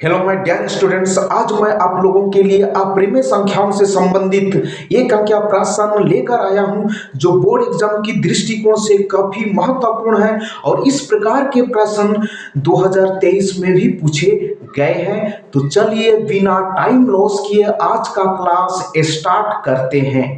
Hello my dear students, आज मैं आप लोगों के लिए अपरिमेय संख्याओं से संबंधित एक अंकीय प्रश्न लेकर आया हूं जो बोर्ड एग्जाम की दृष्टिकोण से काफी महत्वपूर्ण है और इस प्रकार के प्रश्न 2023 में भी पूछे गए हैं। तो चलिए बिना टाइम लॉस किए आज का क्लास स्टार्ट करते हैं।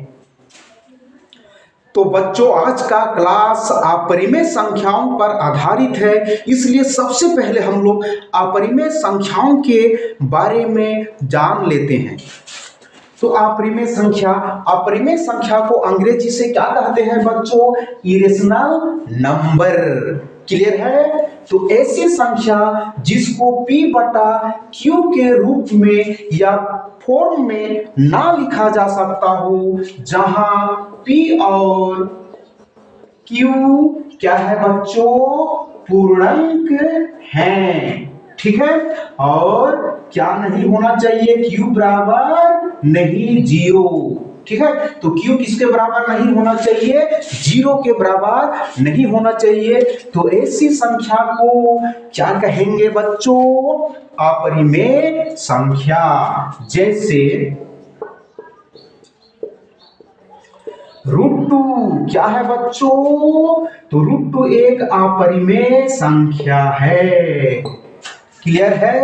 तो बच्चों, आज का क्लास अपरिमेय संख्याओं पर आधारित है, इसलिए सबसे पहले हम लोग अपरिमेय संख्याओं के बारे में जान लेते हैं। तो अपरिमेय संख्या को अंग्रेजी से क्या कहते हैं बच्चों? Irrational number. क्लियर है? तो ऐसी संख्या जिसको P बटा Q के रूप में या फॉर्म में ना लिखा जा सकता हो, जहां P और Q क्या है बच्चों? पूर्णांक हैं। ठीक है? और क्या नहीं होना चाहिए? Q बराबर नहीं 0। ठीक है? तो Q किसके बराबर नहीं होना चाहिए? 0 के बराबर नहीं होना चाहिए। तो ऐसी संख्या को क्या कहेंगे बच्चों? अपरिमेय संख्या। जैसे √2 क्या है बच्चों? तो √2 एक अपरिमेय संख्या है। क्लियर है?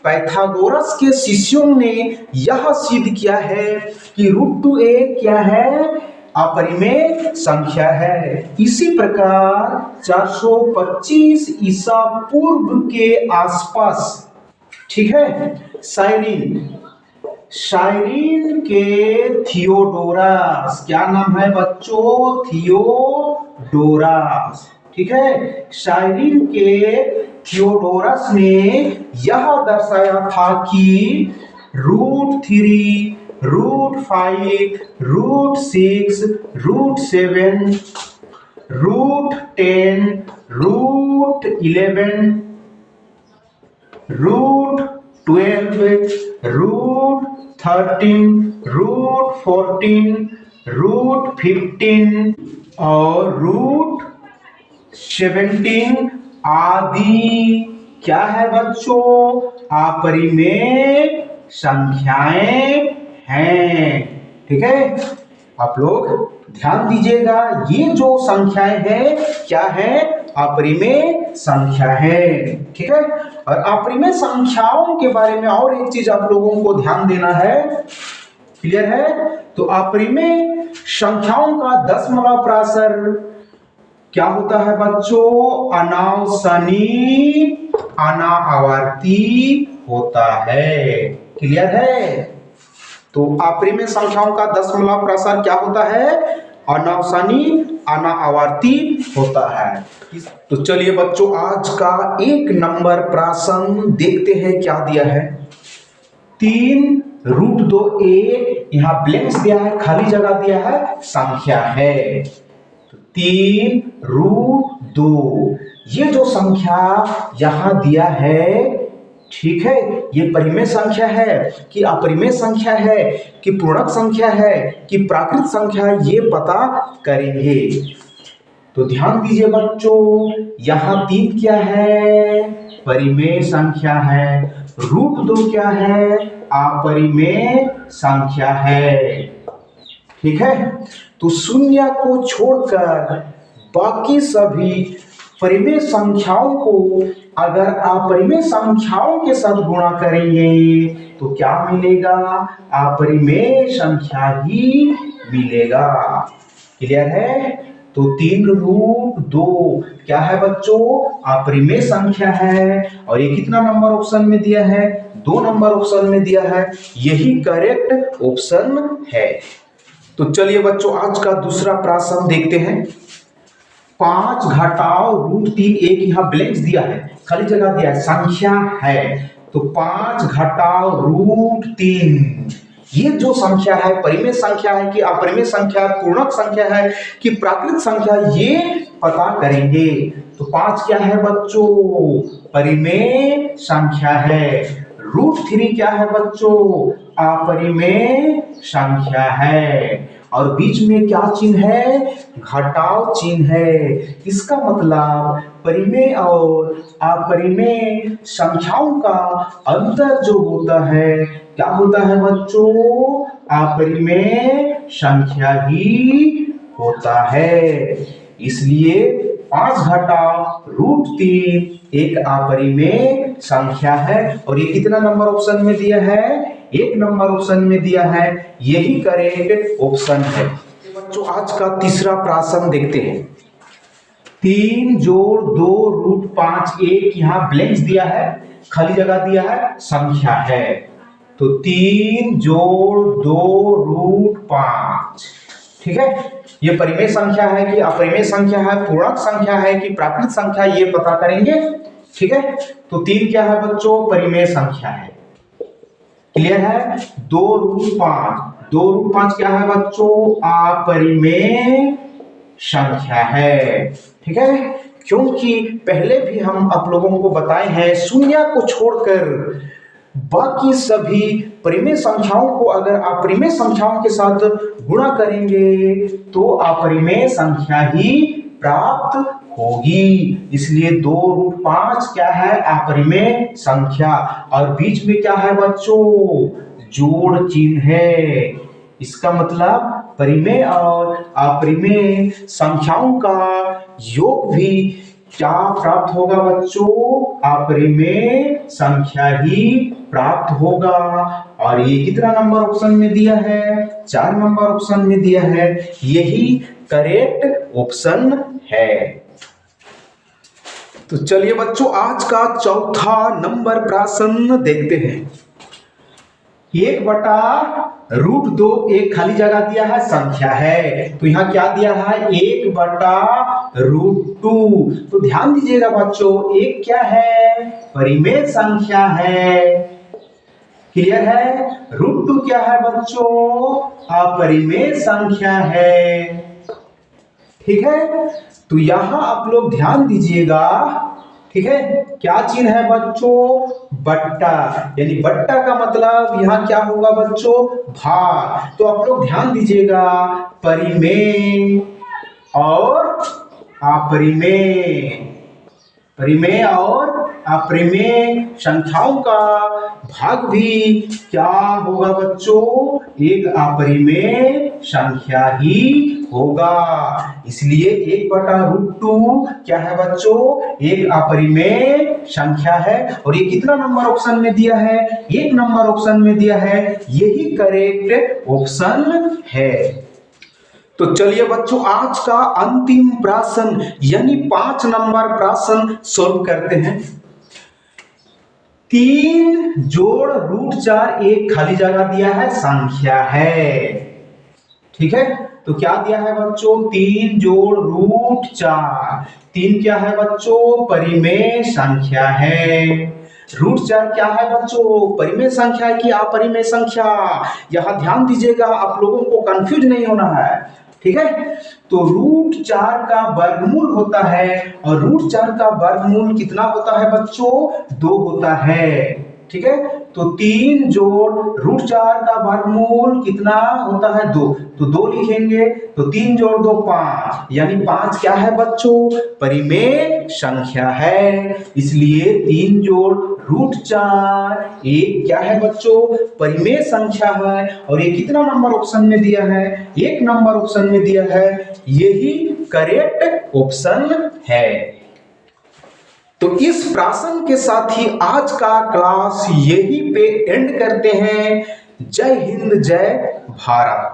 पाइथागोरस के शिष्यों ने यह सिद्ध किया है कि √2 एक क्या है? अपरिमेय संख्या है। इसी प्रकार 425 ईसा पूर्व के आसपास, ठीक है, साइरिन के थियोडोरस, क्या नाम है बच्चों? थियोडोरस। ठीक है? साइरिन के थियोडोरस ने यह दर्शाया था कि √3, √5, √6, √7, √10, √11, √12, √13, √14, √15 और √17 आदि क्या है बच्चों? अपरिमेय संख्याएं हैं। ठीक है? आप लोग ध्यान दीजिएगा, ये जो संख्याएं हैं क्या है? अपरिमेय संख्या है। ठीक है? और अपरिमेय संख्याओं के बारे में और एक चीज आप लोगों को ध्यान देना है। क्लियर है? तो अपरिमेय संख्याओं का दशमलव प्राचर क्या होता है बच्चों? अनावसनी अनावर्ती होता है। क्लियर है? तो अपरिमेय संख्याओं का दशमलव प्राचर क्या होता है? अनावसनी अनावर्ती होता है। तो चलिए बच्चों, आज का एक नंबर प्रश्न देखते हैं क्या दिया है। 3 √2 एक, यहाँ ब्लैंक्स दिया है, खाली जगह दिया है, संख्या है। 3 √2 ये जो संख्या यहां दिया है, ठीक है, ये परिमेय संख्या है कि अपरिमेय संख्या है कि पूर्णांक संख्या है कि प्राकृत संख्या है, ये पता करेंगे। तो ध्यान दीजिए बच्चों, यहां 3 क्या है? परिमेय संख्या है। √2 क्या है? अपरिमेय संख्या है। ठीक है? तो शून्य को छोड़कर बाकी सभी परिमेय संख्याओं को अगर अपरिमेय संख्याओं के साथ गुणा करेंगे तो क्या मिलेगा? अपरिमेय संख्या ही मिलेगा। क्लियर है? तो 3 √2 क्या है बच्चों? अपरिमेय संख्या है। और ये कितना नंबर ऑप्शन में दिया है? 2 नंबर ऑप्शन में दिया है। यही करेक्ट ऑप्शन है। तो चलिए बच्चों, आज का दूसरा प्रश्न देखते हैं। 5 घटाओ √3 एक, यहाँ ब्लैंक्स दिया है, खाली जगह दिया है, संख्या है। तो 5 घटाओ √3 ये जो संख्या है परिमेय संख्या है कि अपरिमेय संख्या, पूर्णांक संख्या है कि प्राकृत संख्या, ये पता करेंगे। तो 5 क्या है बच्चों? परिमेय संख्या है। √3 क्या है बच्चों? अपरिमेय संख्या है। और बीच में क्या चिन्ह है, घटाव चिन्ह है। इसका मतलब परिमेय और अपरिमेय संख्याओं का अंतर जो होता है क्या होता है बच्चों, अपरिमेय संख्या ही होता है। इसलिए 5 घटाव √3 एक अपरिमेय संख्या है। और ये कितना नंबर ऑप्शन में दिया है, 1 नंबर ऑप्शन में दिया है, यही करेक्ट ऑप्शन है। बच्चों आज का तीसरा प्रश्न देखते हैं। 3 जोड़ 2 √5 एक यहाँ ब्लैंक्स दिया है, खाली जगह दिया है, संख्या है। तो 3 जोड़ 2 √5, ठीक है। ये परिमेय संख्या है कि अपरिमेय संख्या है, पूर्णांक संख्या है कि प्राकृत संख्या, ये पता करेंगे, ठीक है। तो 3 क्या है बच्चों, परिमेय संख्या है। क्लियर है। 2 √5 क्या है बच्चों, अपरिमेय संख्या है, ठीक है। क्योंकि पहले भी हम आप लोगों को बताए हैं, शून्य को छोड़कर बाकी सभी परिमेय संख्याओं को अगर अपरिमेय संख्याओं के साथ गुणा करेंगे तो अपरिमेय संख्या ही प्राप्त होगी। इसलिए 2 √5 क्या है, अपरिमेय संख्या। और बीच में क्या है बच्चों, जोड़ चिन्ह है। इसका मतलब परिमेय और अपरिमेय संख्याओं का योग भी क्या प्राप्त होगा बच्चों, अपरिमेय संख्या ही प्राप्त होगा। और ये कितना नंबर ऑप्शन में दिया है, 4 नंबर ऑप्शन में दिया है, यही करेक्ट ऑप्शन है। तो चलिए बच्चों आज का चौथा नंबर प्रश्न देखते हैं। 1/√2 एक खाली जगह दिया है, संख्या है। तो यहाँ क्या दिया है, 1/√2। तो ध्यान दीजिएगा बच्चों, एक क्या है, परिमेय संख्या है। क्लियर है। √2 क्या है बच्चों, अपरिमेय संख्या है, ठीक है। तो यहां आप लोग ध्यान दीजिएगा, ठीक है। क्या चिन्ह है बच्चों, बट्टा, यानी बट्टा का मतलब यहां क्या होगा बच्चों, भाग। तो आप लोग ध्यान दीजिएगा, परिमेय और अपरिमेय, परिमेय और अपरिमेय संख्याओं का भाग भी क्या होगा बच्चों, एक अपरिमेय संख्या ही होगा। इसलिए 1/√2 क्या है बच्चों, एक अपरिमेय संख्या है। और ये कितना नंबर ऑप्शन में दिया है, 1 नंबर ऑप्शन में दिया है, यही करेक्ट ऑप्शन है। तो चलिए बच्चों आज का अंतिम प्रश्न यानी 5 नंबर प्रश्न सॉल्व करते हैं। 3 जोड़ √4 एक खाली जगह दिया है, संख्या है, ठीक है। तो क्या दिया है बच्चों, 3 जोड़ √4, 3 क्या है बच्चों, परिमेय संख्या है। √4 क्या है बच्चों, परिमेय संख्या है कि अपरिमेय संख्या, यहां ध्यान दीजिएगा, आप लोगों को कंफ्यूज नहीं होना है, ठीक है। तो √4 का वर्गमूल होता है, और √4 का वर्गमूल कितना होता है बच्चों, 2 होता है, ठीक है। तो 3 जोड़ √4 का वर्गमूल कितना होता है, 2। तो 2 लिखेंगे, तो 3 जोड़ 2 5, यानी 5 क्या है बच्चों, परिमेय संख्या है। इसलिए 3 जोड़ √4 एक क्या है बच्चों, परिमेय संख्या है। और ये कितना नंबर ऑप्शन में दिया है, 1 नंबर ऑप्शन में दिया है, यही करेक्ट ऑप्शन है। तो इस प्रश्न के साथ ही आज का क्लास यहीं पे एंड करते हैं। जय हिंद, जय भारत।